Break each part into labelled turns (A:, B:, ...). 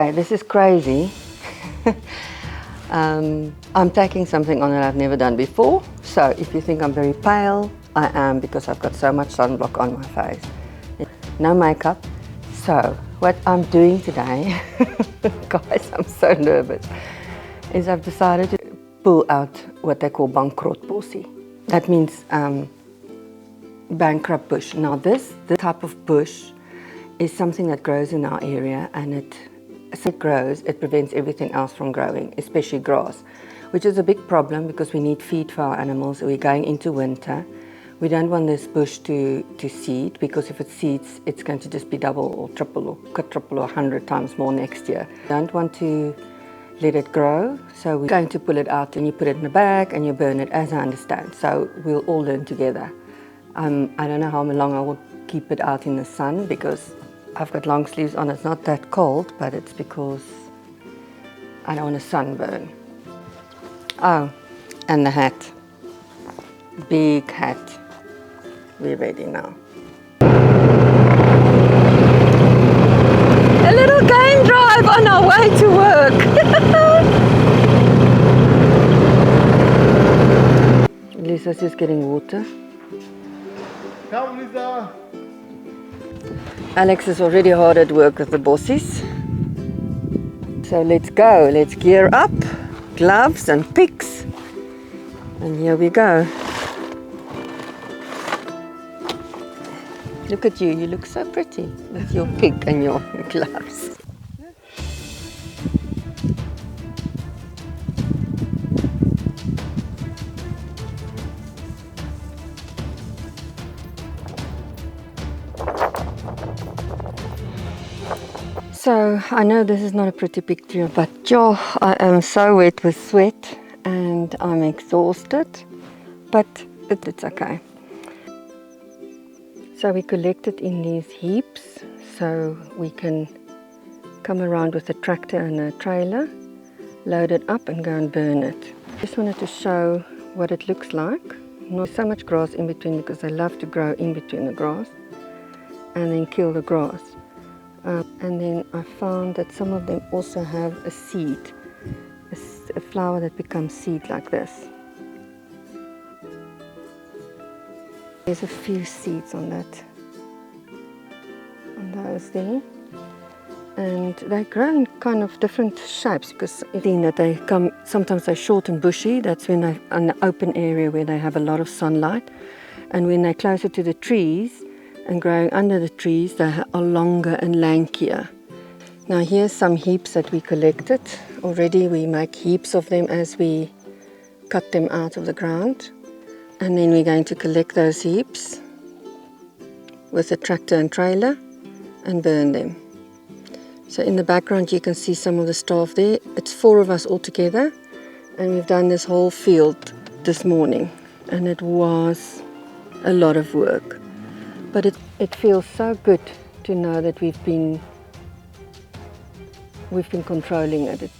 A: Okay, this is crazy. I'm taking something on that I've never done before. So if you think I'm very pale, I am, because I've got so much sunblock on my face. No makeup. So what I'm doing today, guys, I'm so nervous, is I've decided to pull out what they call Bankrupt Bush. That means bankrupt bush. Now this type of bush is something that grows in our area, and as it grows, it prevents everything else from growing, especially grass, which is a big problem because we need feed for our animals. We're going into winter. We don't want this bush to seed, because if it seeds, it's going to just be double or triple or quadruple or 100 times more next year. We don't want to let it grow, so we're going to pull it out, and you put it in a bag and you burn it, as I understand. So we'll all learn together. I don't know how long I will keep it out in the sun, because I've got long sleeves on. It's not that cold, but it's because I don't want a sunburn. Oh, and the hat. Big hat. We're ready now. A little game drive on our way to work. Lisa's just getting water.
B: Come, Lisa.
A: Alex is already hard at work with the bossies. So let's go, let's gear up, gloves and picks, and here we go. Look at you, you look so pretty with your pick and your gloves. So I know this is not a pretty picture, but I am so wet with sweat and I'm exhausted, but it's okay. So we collect it in these heaps so we can come around with a tractor and a trailer, load it up and go and burn it. Just wanted to show what it looks like. Not so much grass in between, because they love to grow in between the grass and then kill the grass. And then I found that some of them also have a seed, a flower that becomes seed like this. There's a few seeds on those there. And they grow in kind of different shapes, because that they come, sometimes they're short and bushy. That's when they're in an open area where they have a lot of sunlight. And when they're closer to the trees and growing under the trees, they are longer and lankier. Now here's some heaps that we collected. Already we make heaps of them as we cut them out of the ground. And then we're going to collect those heaps with a tractor and trailer and burn them. So in the background you can see some of the staff there. It's 4 of us all together, and we've done this whole field this morning, and it was a lot of work. But it feels so good to know that we've been controlling it.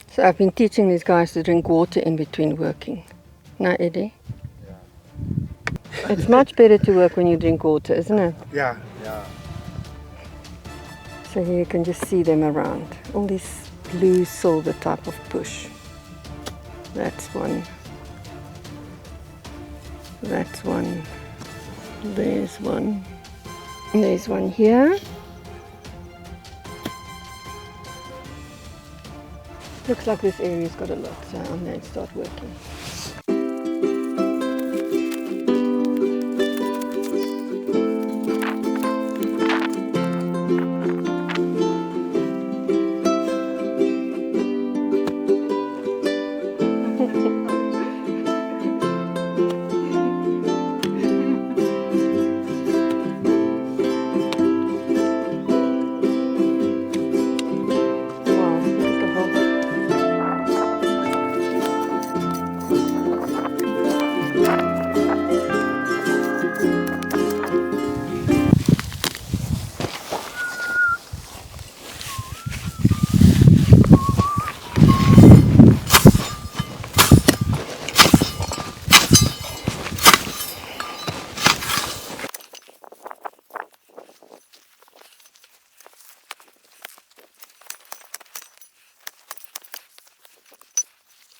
A: So I've been teaching these guys to drink water in between working. No, Eddie? Yeah. It's much better to work when you drink water, isn't it?
B: Yeah.
A: So here you can just see them around. All this blue silver type of bush. That's one. That's one. There's one. And there's one here. Looks like this area's got a lot, so I'm going to start working.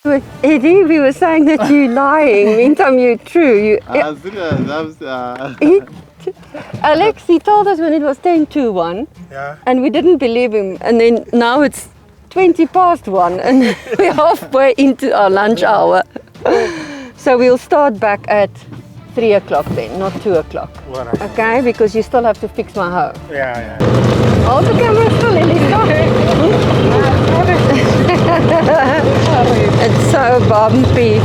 A: But Eddie, we were saying that you're lying. Meantime, you're true. Alex, he told us when it was 10 to 1.
B: Yeah.
A: And we didn't believe him. And then now it's 20 past 1 and we're halfway into our lunch hour. So we'll start back at 3 o'clock then, not 2 o'clock.
B: Right.
A: Okay, because you still have to fix my hoe.
B: Yeah.
A: Hold the camera still, It's so bumpy.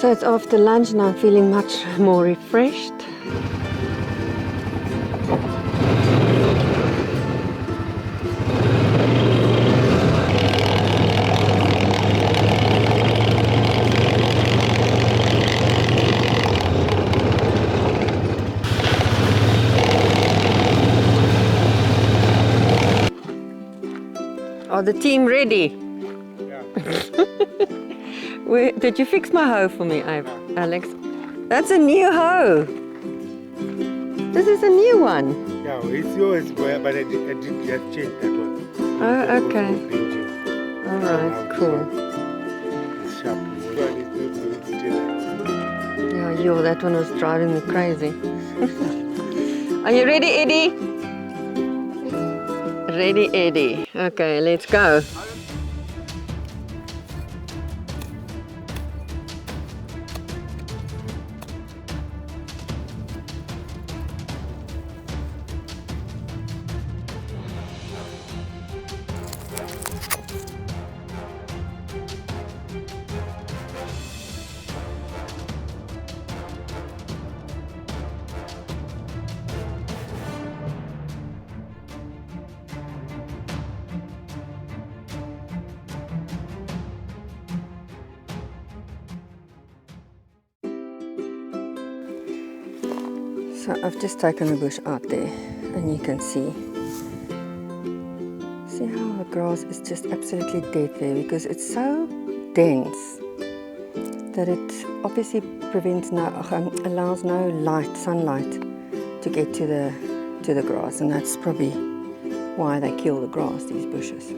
A: So it's after lunch and I'm feeling much more refreshed. Are the team ready?
B: Yeah.
A: Did you fix my hoe for me, Alex? That's a new hoe. This is a new one.
B: Yeah, it's yours, but I didn't just change that one.
A: Oh, okay. All right, cool.
B: It's sharp.
A: Yeah, that one was driving me crazy. Are you ready, Eddie? Ready, Eddie. Okay, let's go. So I've just taken the bush out there and you can see how the grass is just absolutely dead there because it's so dense that it obviously allows no sunlight to get to the grass, and that's probably why they kill the grass, these bushes.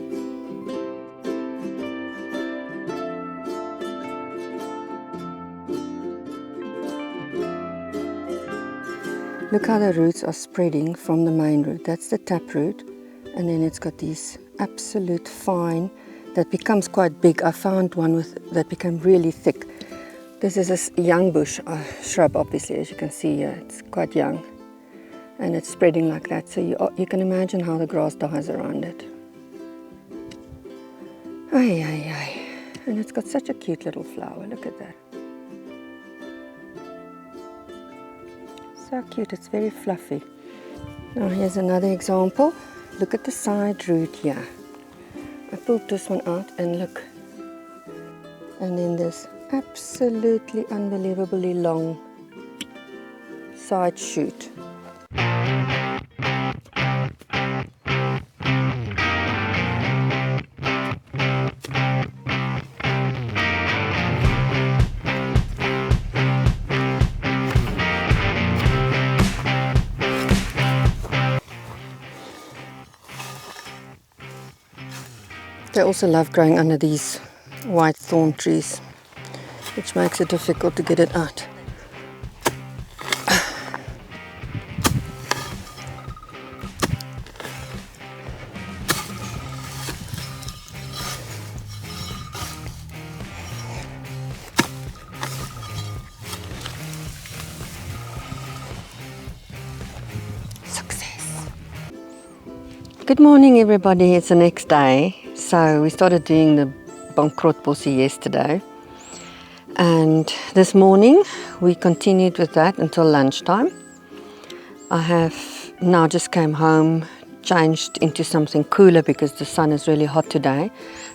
A: Look how the roots are spreading from the main root. That's the tap root. And then it's got these absolute fine that becomes quite big. I found one that became really thick. This is a young bush, shrub obviously, as you can see here. It's quite young. And it's spreading like that. So you can imagine how the grass dies around it. Ay, ay, ay. And it's got such a cute little flower. Look at that. So cute, it's very fluffy. Now here's another example. Look at the side root here. I pulled this one out and look. And then this absolutely unbelievably long side shoot. They also love growing under these white thorn trees, which makes it difficult to get it out. Success! Good morning everybody, it's the next day. So we started doing the Bankrupt Bush yesterday, and this morning we continued with that until lunchtime. I have now just came home, changed into something cooler because the sun is really hot today.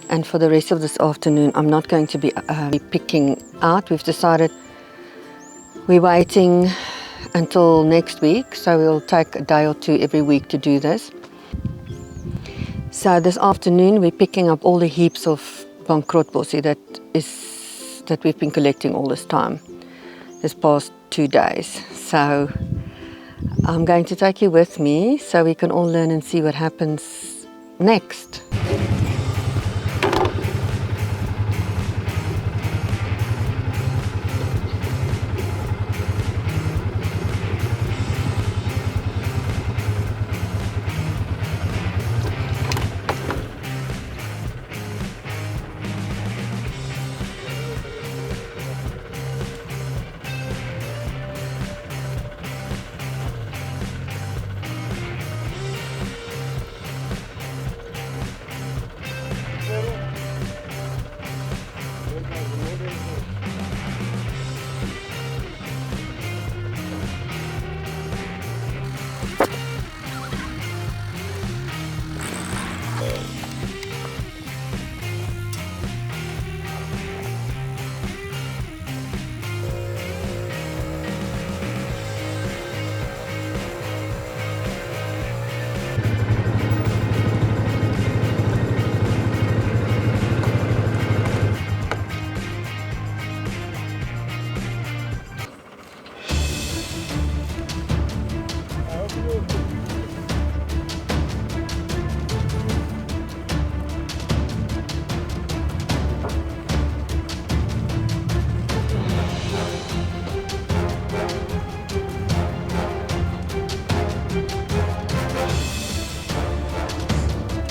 A: And for the rest of this afternoon, I'm not going to be picking out. We've decided we're waiting until next week, so we'll take a day or two every week to do this. So this afternoon, we're picking up all the heaps of Bankrupt Bush that we've been collecting all this time, this past 2 days. So I'm going to take you with me so we can all learn and see what happens next.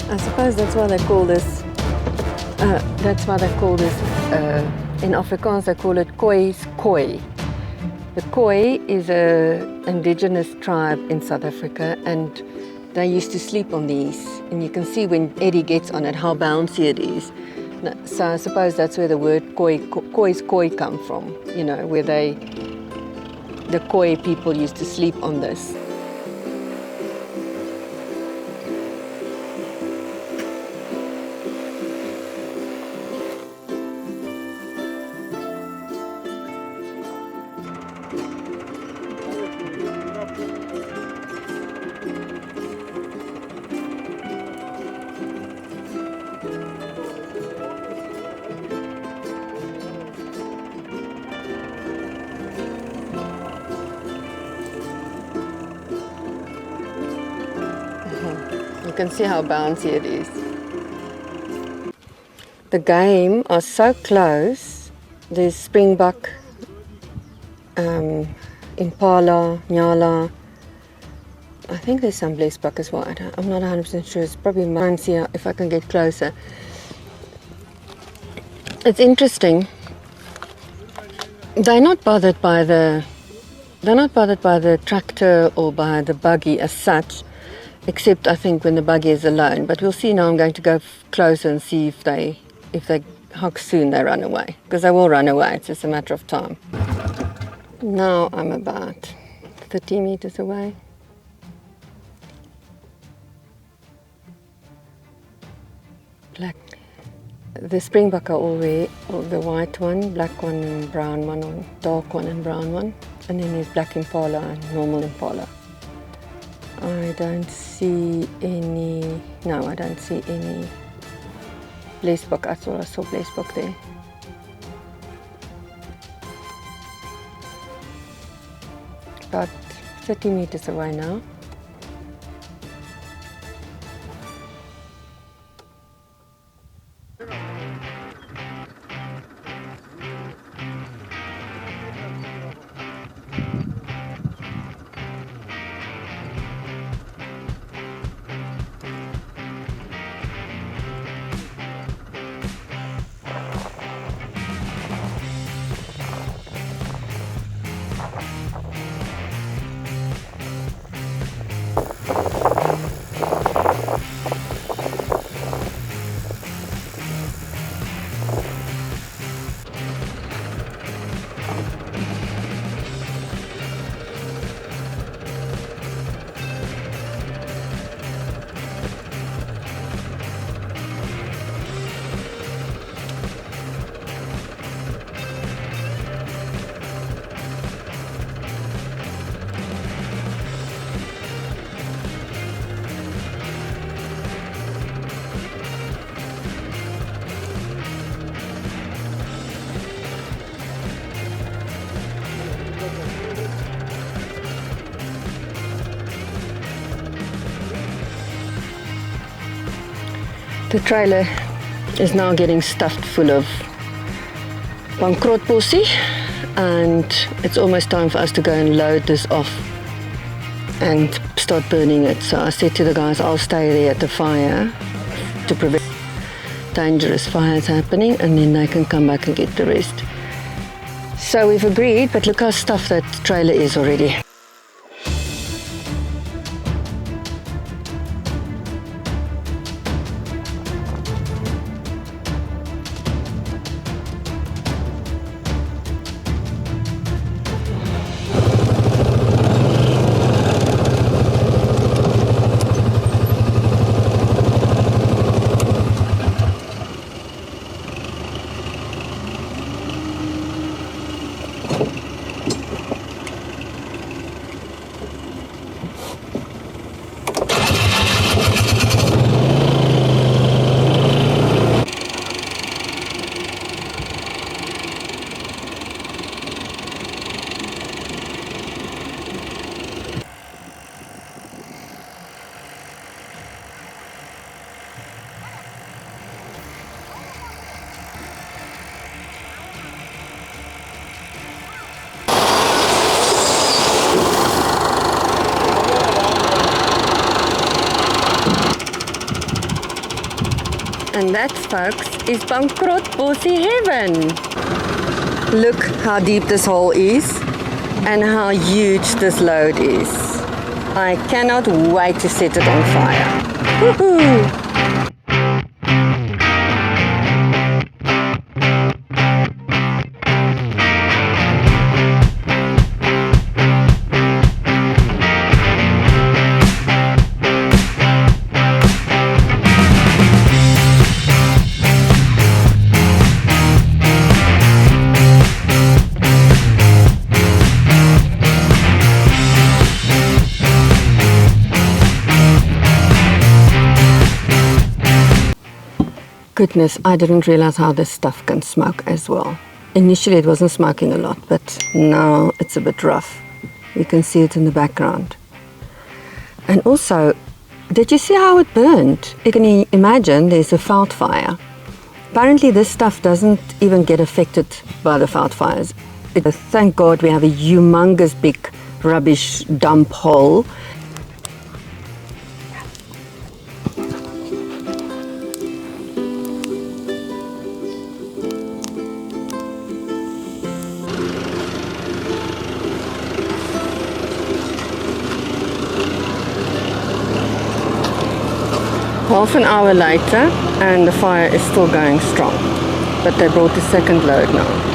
A: I suppose that's why they call this, in Afrikaans they call it kooi's koi. The koi is an indigenous tribe in South Africa, and they used to sleep on these. And you can see when Eddie gets on it how bouncy it is. So I suppose that's where the word kooi's koi come from, where the koi people used to sleep on this. You can see how bouncy it is. The game are so close. There's springbuck, impala, nyala. I think there's some blesbuck as well. I'm not 100% sure. It's probably mine. See if I can get closer. It's interesting. They're not bothered by the tractor or by the buggy as such, except I think when the buggy is alone. But we'll see now. I'm going to go closer and see how soon they run away, because they will run away. It's just a matter of time. Now I'm about 30 meters away. Black. The springbuck are all there, the white one, black one and brown one, or dark one and brown one. And then there's black impala and normal impala. I don't see any, no, I don't see any blesbuck. I thought I saw blesbuck there. About 30 meters away now. The trailer is now getting stuffed full of Bankrupt Bush, and it's almost time for us to go and load this off and start burning it. So I said to the guys, I'll stay there at the fire to prevent dangerous fires happening, and then they can come back and get the rest. So we've agreed, but look how stuffed that trailer is already. And that, folks, is Bankrupt Bush heaven. Look how deep this hole is and how huge this load is. I cannot wait to set it on fire. Woohoo! Goodness, I didn't realize how this stuff can smoke as well. Initially it wasn't smoking a lot, but now it's a bit rough. You can see it in the background. And also, did you see how it burned? You can imagine there's a veld fire. Apparently this stuff doesn't even get affected by the veld fires. Thank God we have a humongous big rubbish dump hole. Half an hour later and the fire is still going strong, but they brought the second load now.